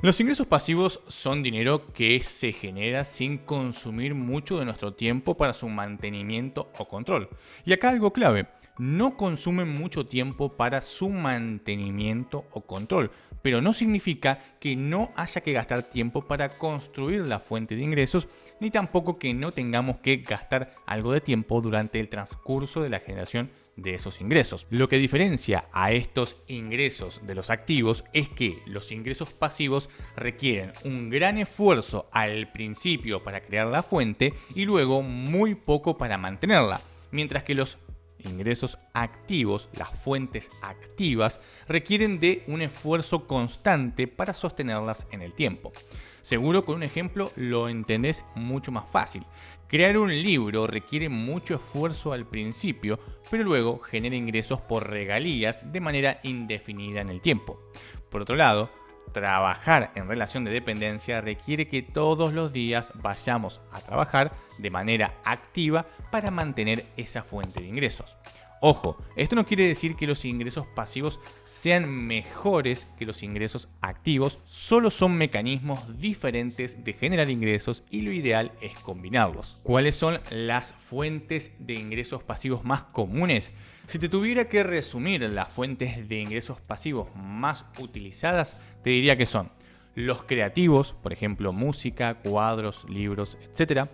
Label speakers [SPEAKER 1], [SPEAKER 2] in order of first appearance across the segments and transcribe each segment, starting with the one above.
[SPEAKER 1] Los ingresos pasivos son dinero que se genera sin consumir mucho de nuestro tiempo para su mantenimiento o control. Y acá algo clave, no consumen mucho tiempo para su mantenimiento o control, pero no significa que no haya que gastar tiempo para construir la fuente de ingresos, ni tampoco que no tengamos que gastar algo de tiempo durante el transcurso de la generación de esos ingresos. Lo que diferencia a estos ingresos de los activos es que los ingresos pasivos requieren un gran esfuerzo al principio para crear la fuente y luego muy poco para mantenerla, mientras que los ingresos activos, las fuentes activas, requieren de un esfuerzo constante para sostenerlas en el tiempo. Seguro con un ejemplo lo entendés mucho más fácil. Crear un libro requiere mucho esfuerzo al principio, pero luego genera ingresos por regalías de manera indefinida en el tiempo. Por otro lado, trabajar en relación de dependencia requiere que todos los días vayamos a trabajar de manera activa para mantener esa fuente de ingresos. Ojo, esto no quiere decir que los ingresos pasivos sean mejores que los ingresos activos, solo son mecanismos diferentes de generar ingresos y lo ideal es combinarlos. ¿Cuáles son las fuentes de ingresos pasivos más comunes? Si te tuviera que resumir las fuentes de ingresos pasivos más utilizadas, te diría que son los creativos, por ejemplo música, cuadros, libros, etc.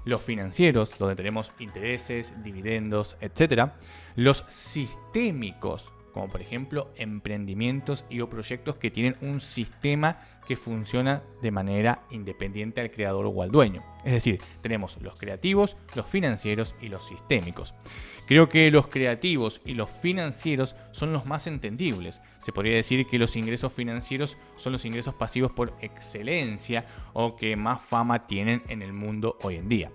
[SPEAKER 1] Los financieros, donde tenemos intereses, dividendos, etc. Los sistémicos, como por ejemplo emprendimientos y o proyectos que tienen un sistema que funciona de manera independiente al creador o al dueño. Es decir, tenemos los creativos, los financieros y los sistémicos. Creo que los creativos y los financieros son los más entendibles. Se podría decir que los ingresos financieros son los ingresos pasivos por excelencia o que más fama tienen en el mundo hoy en día.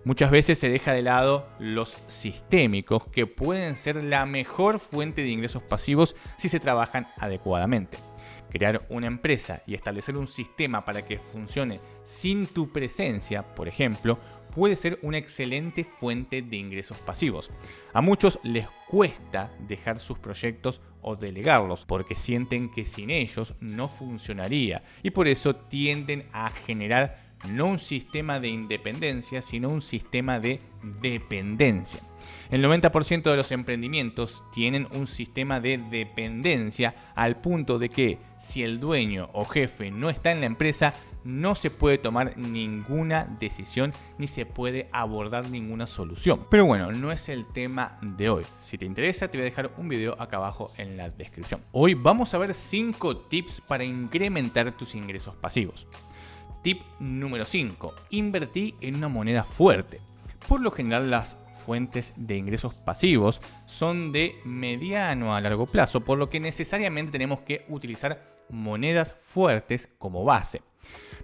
[SPEAKER 1] Muchas veces se deja de lado los sistémicos, que pueden ser la mejor fuente de ingresos pasivos si se trabajan adecuadamente. Crear una empresa y establecer un sistema para que funcione sin tu presencia, por ejemplo, puede ser una excelente fuente de ingresos pasivos. A muchos les cuesta dejar sus proyectos o delegarlos porque sienten que sin ellos no funcionaría y por eso tienden a generar no un sistema de independencia, sino un sistema de dependencia. El 90% de los emprendimientos tienen un sistema de dependencia al punto de que si el dueño o jefe no está en la empresa, no se puede tomar ninguna decisión ni se puede abordar ninguna solución. Pero bueno, no es el tema de hoy. Si te interesa, te voy a dejar un video acá abajo en la descripción. Hoy vamos a ver 5 tips para incrementar tus ingresos pasivos. Tip número 5. Invertí en una moneda fuerte. Por lo general las fuentes de ingresos pasivos son de mediano a largo plazo, por lo que necesariamente tenemos que utilizar monedas fuertes como base.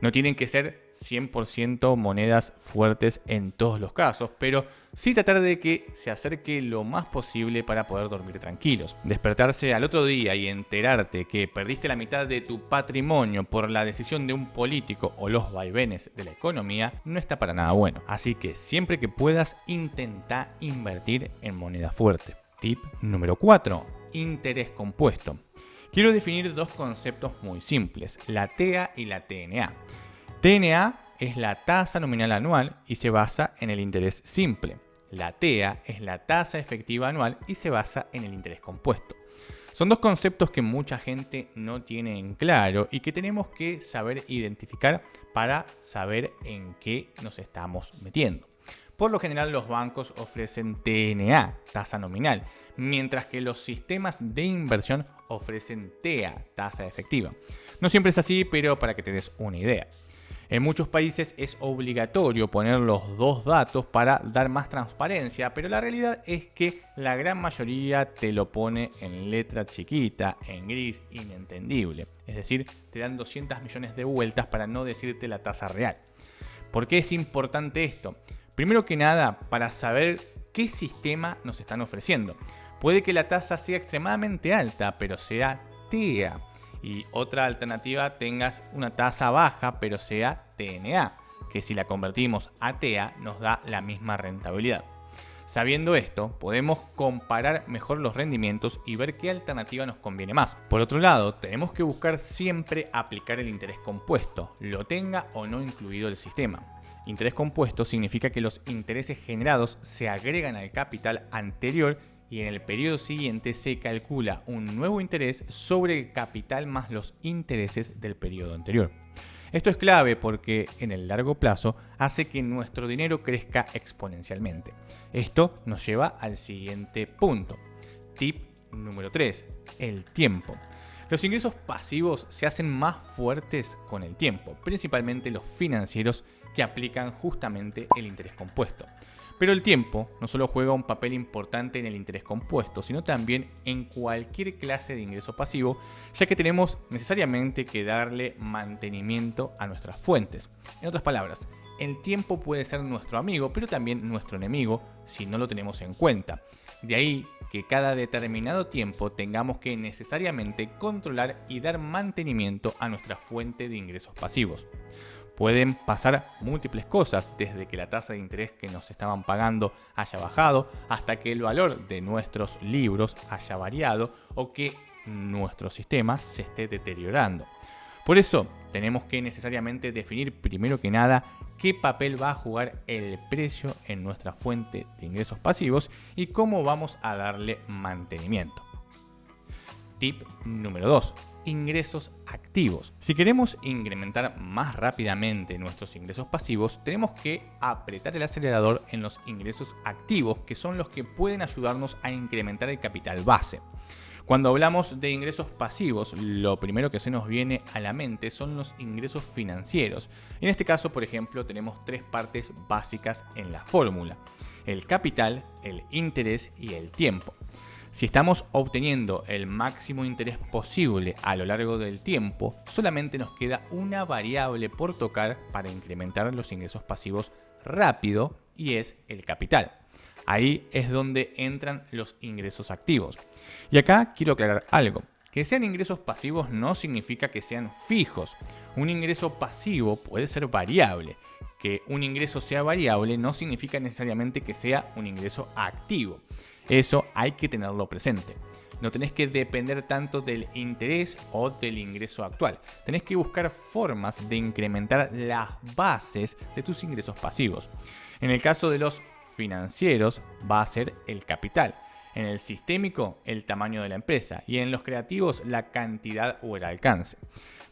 [SPEAKER 1] No tienen que ser 100% monedas fuertes en todos los casos, pero sí tratar de que se acerque lo más posible para poder dormir tranquilos. Despertarse al otro día y enterarte que perdiste la mitad de tu patrimonio por la decisión de un político o los vaivenes de la economía no está para nada bueno. Así que siempre que puedas, intenta invertir en moneda fuerte. Tip número 4. Interés compuesto. Quiero definir dos conceptos muy simples, la TEA y la TNA. TNA es la tasa nominal anual y se basa en el interés simple. La TEA es la tasa efectiva anual y se basa en el interés compuesto. Son dos conceptos que mucha gente no tiene en claro y que tenemos que saber identificar para saber en qué nos estamos metiendo. Por lo general los bancos ofrecen TNA, tasa nominal, mientras que los sistemas de inversión ofrecen TEA, tasa efectiva. No siempre es así, pero para que te des una idea. En muchos países es obligatorio poner los dos datos para dar más transparencia, pero la realidad es que la gran mayoría te lo pone en letra chiquita, en gris, inentendible. Es decir, te dan 200 millones de vueltas para no decirte la tasa real. ¿Por qué es importante esto? Primero que nada, para saber qué sistema nos están ofreciendo. Puede que la tasa sea extremadamente alta, pero sea TEA. Y otra alternativa, tengas una tasa baja, pero sea TNA, que si la convertimos a TEA nos da la misma rentabilidad. Sabiendo esto, podemos comparar mejor los rendimientos y ver qué alternativa nos conviene más. Por otro lado, tenemos que buscar siempre aplicar el interés compuesto, lo tenga o no incluido el sistema. Interés compuesto significa que los intereses generados se agregan al capital anterior y en el periodo siguiente se calcula un nuevo interés sobre el capital más los intereses del periodo anterior. Esto es clave porque en el largo plazo hace que nuestro dinero crezca exponencialmente. Esto nos lleva al siguiente punto. Tip número 3. El tiempo. Los ingresos pasivos se hacen más fuertes con el tiempo, principalmente los financieros que aplican justamente el interés compuesto. Pero el tiempo no solo juega un papel importante en el interés compuesto, sino también en cualquier clase de ingreso pasivo, ya que tenemos necesariamente que darle mantenimiento a nuestras fuentes. En otras palabras, el tiempo puede ser nuestro amigo, pero también nuestro enemigo si no lo tenemos en cuenta. De ahí que cada determinado tiempo tengamos que necesariamente controlar y dar mantenimiento a nuestra fuente de ingresos pasivos. Pueden pasar múltiples cosas, desde que la tasa de interés que nos estaban pagando haya bajado, hasta que el valor de nuestros libros haya variado o que nuestro sistema se esté deteriorando. Por eso, tenemos que necesariamente definir primero que nada qué papel va a jugar el precio en nuestra fuente de ingresos pasivos y cómo vamos a darle mantenimiento. Tip número 2. Ingresos activos. Si queremos incrementar más rápidamente nuestros ingresos pasivos, tenemos que apretar el acelerador en los ingresos activos, que son los que pueden ayudarnos a incrementar el capital base. Cuando hablamos de ingresos pasivos, lo primero que se nos viene a la mente son los ingresos financieros. En este caso, por ejemplo, tenemos tres partes básicas en la fórmula: el capital, el interés y el tiempo. Si estamos obteniendo el máximo interés posible a lo largo del tiempo, solamente nos queda una variable por tocar para incrementar los ingresos pasivos rápido, y es el capital. Ahí es donde entran los ingresos activos. Y acá quiero aclarar algo. Que sean ingresos pasivos no significa que sean fijos. Un ingreso pasivo puede ser variable. Que un ingreso sea variable no significa necesariamente que sea un ingreso activo. Eso hay que tenerlo presente. No tenés que depender tanto del interés o del ingreso actual. Tenés que buscar formas de incrementar las bases de tus ingresos pasivos. En el caso de los financieros va a ser el capital. En el sistémico, el tamaño de la empresa. Y en los creativos, la cantidad o el alcance.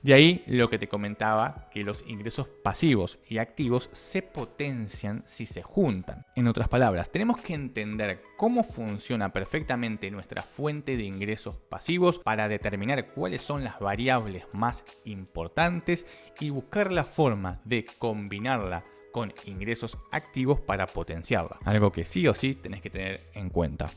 [SPEAKER 1] De ahí lo que te comentaba, que los ingresos pasivos y activos se potencian si se juntan. En otras palabras, tenemos que entender cómo funciona perfectamente nuestra fuente de ingresos pasivos para determinar cuáles son las variables más importantes y buscar la forma de combinarla con ingresos activos para potenciarla. Algo que sí o sí tenés que tener en cuenta.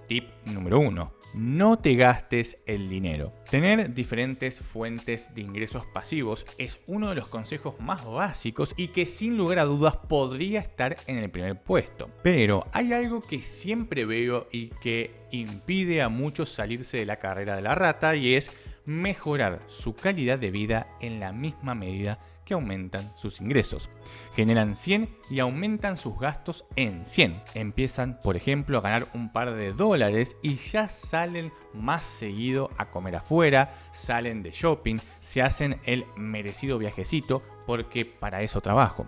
[SPEAKER 1] Tip número 1. No te gastes el dinero. Tener diferentes fuentes de ingresos pasivos es uno de los consejos más básicos y que sin lugar a dudas podría estar en el primer puesto. Pero hay algo que siempre veo y que impide a muchos salirse de la carrera de la rata, y es mejorar su calidad de vida en la misma medida que aumentan sus ingresos. Generan 100 y aumentan sus gastos en 100. Empiezan, por ejemplo, a ganar un par de dólares y ya salen más seguido a comer afuera, salen de shopping, se hacen el merecido viajecito porque para eso trabajo.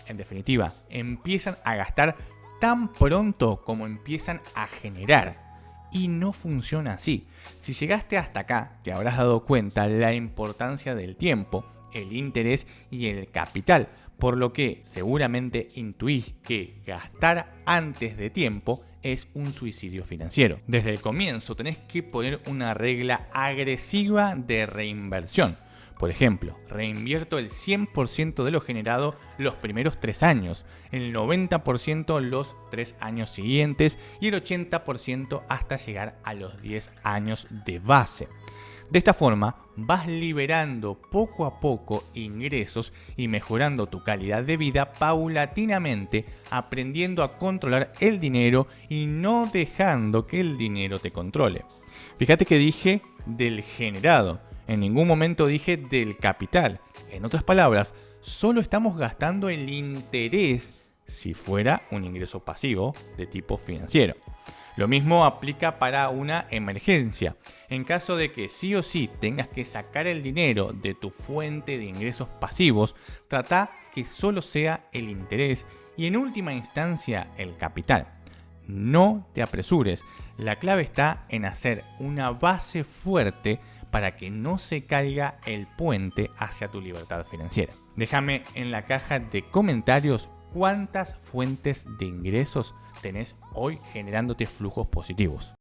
[SPEAKER 1] En definitiva, empiezan a gastar tan pronto como empiezan a generar. Y no funciona así. Si llegaste hasta acá, te habrás dado cuenta la importancia del tiempo, el interés y el capital, por lo que seguramente intuís que gastar antes de tiempo es un suicidio financiero. Desde el comienzo tenés que poner una regla agresiva de reinversión. Por ejemplo, reinvierto el 100% de lo generado los primeros 3 años, el 90% los 3 años siguientes y el 80% hasta llegar a los 10 años de base. De esta forma, vas liberando poco a poco ingresos y mejorando tu calidad de vida paulatinamente, aprendiendo a controlar el dinero y no dejando que el dinero te controle. Fíjate que dije del generado, en ningún momento dije del capital. En otras palabras, solo estamos gastando el interés si fuera un ingreso pasivo de tipo financiero. Lo mismo aplica para una emergencia. En caso de que sí o sí tengas que sacar el dinero de tu fuente de ingresos pasivos, trata que solo sea el interés y en última instancia el capital. No te apresures, la clave está en hacer una base fuerte para que no se caiga el puente hacia tu libertad financiera. Déjame en la caja de comentarios cuántas fuentes de ingresos tenés hoy generándote flujos positivos.